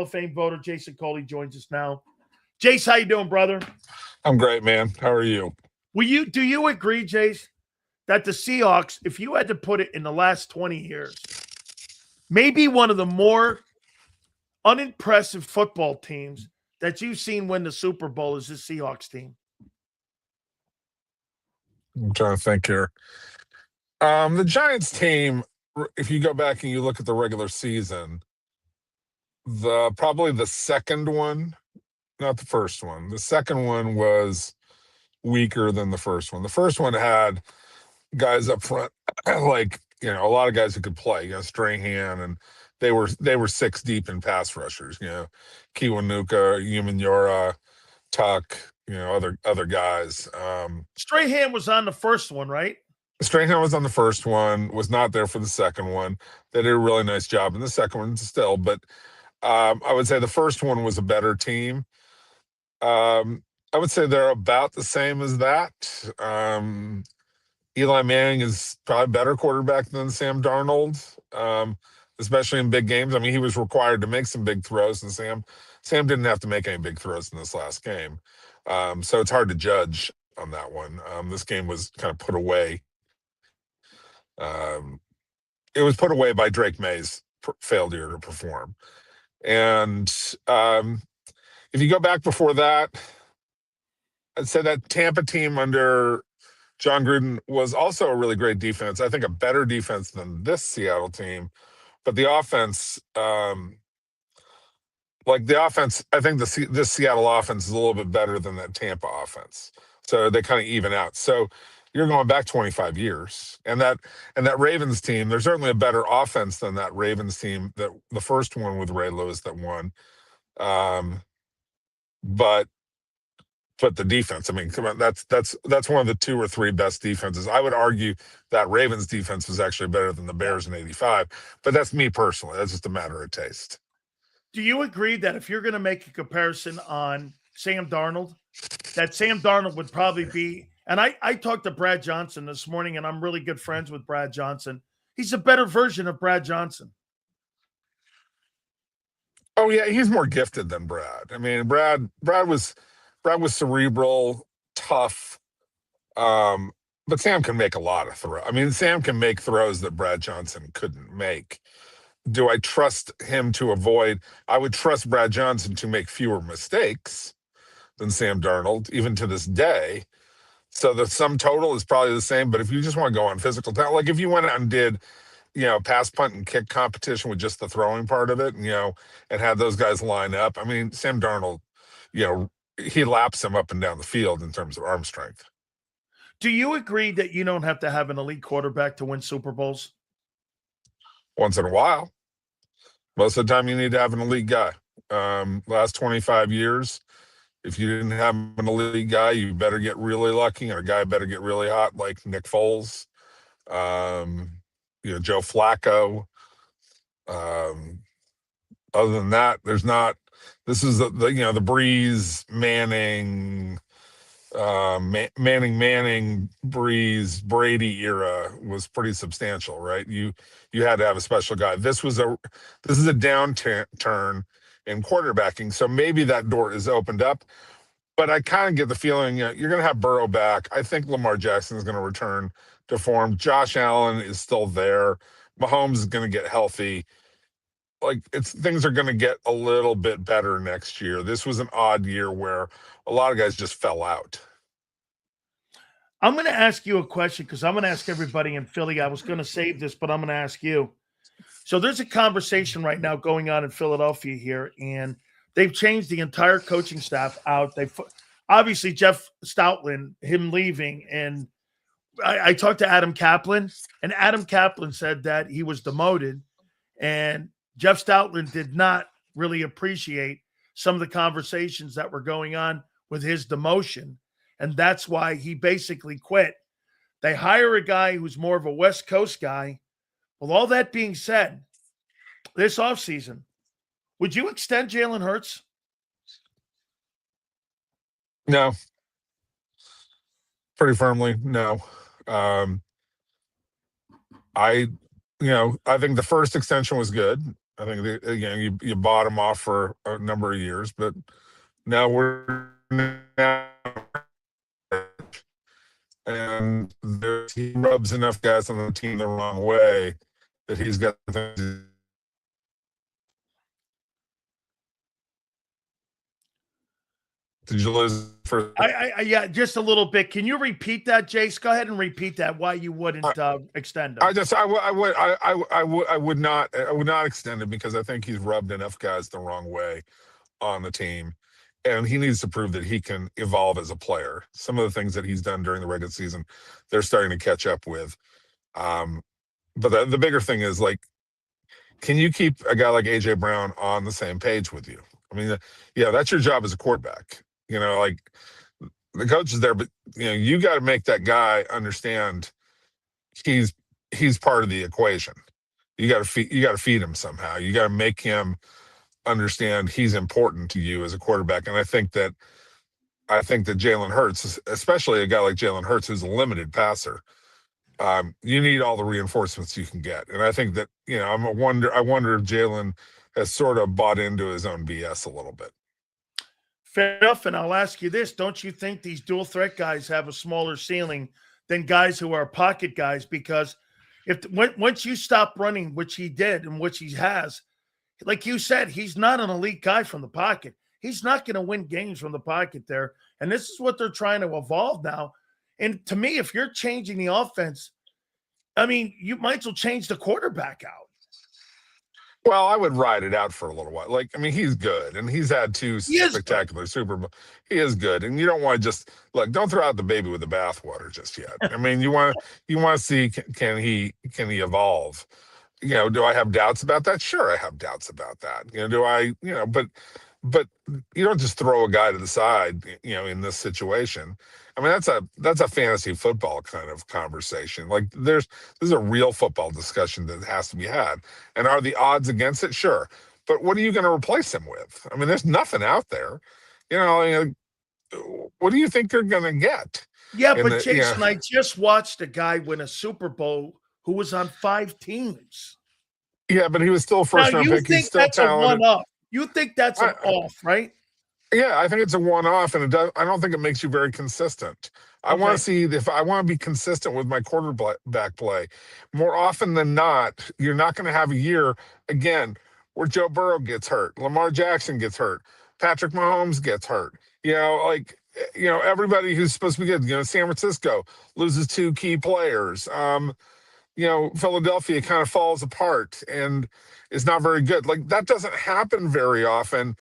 of Fame voter Jason Coley joins us now. Jace, how you doing, brother? I'm great, man. How are you? Do you agree, Jace, that the Seahawks, if you had to put it in the last 20 years, maybe one of the more unimpressive football teams that you've seen win the Super Bowl is this Seahawks team? I'm trying to think here. The Giants team, if you go back and you look at the regular season, probably the second one, not the first one. The second one was weaker than the first one. The first one had guys up front, like a lot of guys who could play. Strahan, and they were six deep in pass rushers. Kiwanuka, Yura, Tuck. Other guys. Strahan was on the first one, right? Strahan was on the first one, was not there for the second one. They did a really nice job in the second one still, but I would say the first one was a better team. I would say they're about the same as that. Eli Manning is probably a better quarterback than Sam Darnold, especially in big games. I mean, he was required to make some big throws, and Sam didn't have to make any big throws in this last game. So it's hard to judge on that one. This game was kind of put away. It was put away by Drake May's failure to perform. And if you go back before that, I'd say that Tampa team under John Gruden was also a really great defense. I think a better defense than this Seattle team. But the offense, I think this Seattle offense is a little bit better than that Tampa offense. So they kind of even out. So you're going back 25 years. And that Ravens team, there's certainly a better offense than that Ravens team, that the first one with Ray Lewis that won. But the defense, I mean, come on, that's one of the two or three best defenses. I would argue that Ravens defense was actually better than the Bears in '85, but that's me personally. That's just a matter of taste. Do you agree that if you're going to make a comparison on Sam Darnold, that Sam Darnold would probably be, and I talked to Brad Johnson this morning, and I'm really good friends with Brad Johnson. He's a better version of Brad Johnson. Oh yeah, he's more gifted than Brad. I mean, Brad was cerebral, tough, but Sam can make a lot of throws. I mean, Sam can make throws that Brad Johnson couldn't make. Do I trust him to avoid? I would trust Brad Johnson to make fewer mistakes than Sam Darnold, even to this day. So the sum total is probably the same. But if you just want to go on physical talent, like if you went out and did, pass, punt, and kick competition with just the throwing part of it, and had those guys line up, I mean, Sam Darnold, he laps him up and down the field in terms of arm strength. Do you agree that you don't have to have an elite quarterback to win Super Bowls? Once in a while. Most of the time you need to have an elite guy. Last 25 years, if you didn't have an elite guy, you better get really lucky, and a guy better get really hot, like Nick Foles, Joe Flacco. Other than that, there's not. This is the Breeze, Manning, Breeze, Brady era was pretty substantial, right? You had to have a special guy. This is a downturn in quarterbacking, so maybe that door is opened up. But I kind of get the feeling you're going to have Burrow back. I think Lamar Jackson is going to return to form. Josh Allen is still there. Mahomes is going to get healthy. Things are going to get a little bit better next year. This was an odd year where a lot of guys just fell out. I'm going to ask you a question because I'm going to ask everybody in Philly. I was going to save this, but I'm going to ask you. So there's a conversation right now going on in Philadelphia here, and they've changed the entire coaching staff out. Obviously Jeff Stoutland, him leaving, and I talked to Adam Kaplan, and Adam Kaplan said that he was demoted, and Jeff Stoutland did not really appreciate some of the conversations that were going on with his demotion, and that's why he basically quit. They hire a guy who's more of a West Coast guy. With all that being said, this offseason, would you extend Jalen Hurts? No. Pretty firmly, no. I think the first extension was good. I think that, again, you bought him off for a number of years, but now we're now, and he rubs enough guys on the team the wrong way that he's got things. Did you lose for? Yeah, just a little bit. Can you repeat that, Jace? Go ahead and repeat that. Why you wouldn't extend him? I would not extend it because I think he's rubbed enough guys the wrong way on the team, and he needs to prove that he can evolve as a player. Some of the things that he's done during the regular season, they're starting to catch up with. But the bigger thing is, like, can you keep a guy like AJ Brown on the same page with you? I mean, yeah, that's your job as a quarterback. Like, the coach is there, but you got to make that guy understand he's part of the equation. You got to feed him somehow. You got to make him understand he's important to you as a quarterback. And I think that Jalen Hurts, especially a guy like Jalen Hurts, who's a limited passer, you need all the reinforcements you can get. And I think that I wonder if Jalen has sort of bought into his own BS a little bit. Fair enough. And I'll ask you this. Don't you think these dual threat guys have a smaller ceiling than guys who are pocket guys? Because once you stop running, which he did and which he has, like you said, he's not an elite guy from the pocket. He's not going to win games from the pocket there. And this is what they're trying to evolve now. And to me, if you're changing the offense, I mean, you might as well change the quarterback out. Well, I would ride it out for a little while. Like, I mean, he's good, and he's had two spectacular Super Bowl. He is good, and you don't want to just don't throw out the baby with the bathwater just yet. I mean, you want to see can he evolve? Do I have doubts about that? Sure, I have doubts about that. Do I? But you don't just throw a guy to the side. In this situation. I mean, that's a fantasy football kind of conversation. Like, there's a real football discussion that has to be had. And are the odds against it? Sure. But what are you going to replace him with? I mean, there's nothing out there. What do you think they're going to get? Yeah, but Jason, I just watched a guy win a Super Bowl who was on 5 teams. Yeah, but he was still a first-round pick. He's still talented. You think that's an off, right? Yeah, I think it's a one-off, and I don't think it makes you very consistent. I want to see if I want to be consistent with my quarterback play. More often than not, you're not going to have a year again where Joe Burrow gets hurt, Lamar Jackson gets hurt, Patrick Mahomes gets hurt. Everybody who's supposed to be good. San Francisco loses 2 key players. Philadelphia kind of falls apart and is not very good. Like, that doesn't happen very often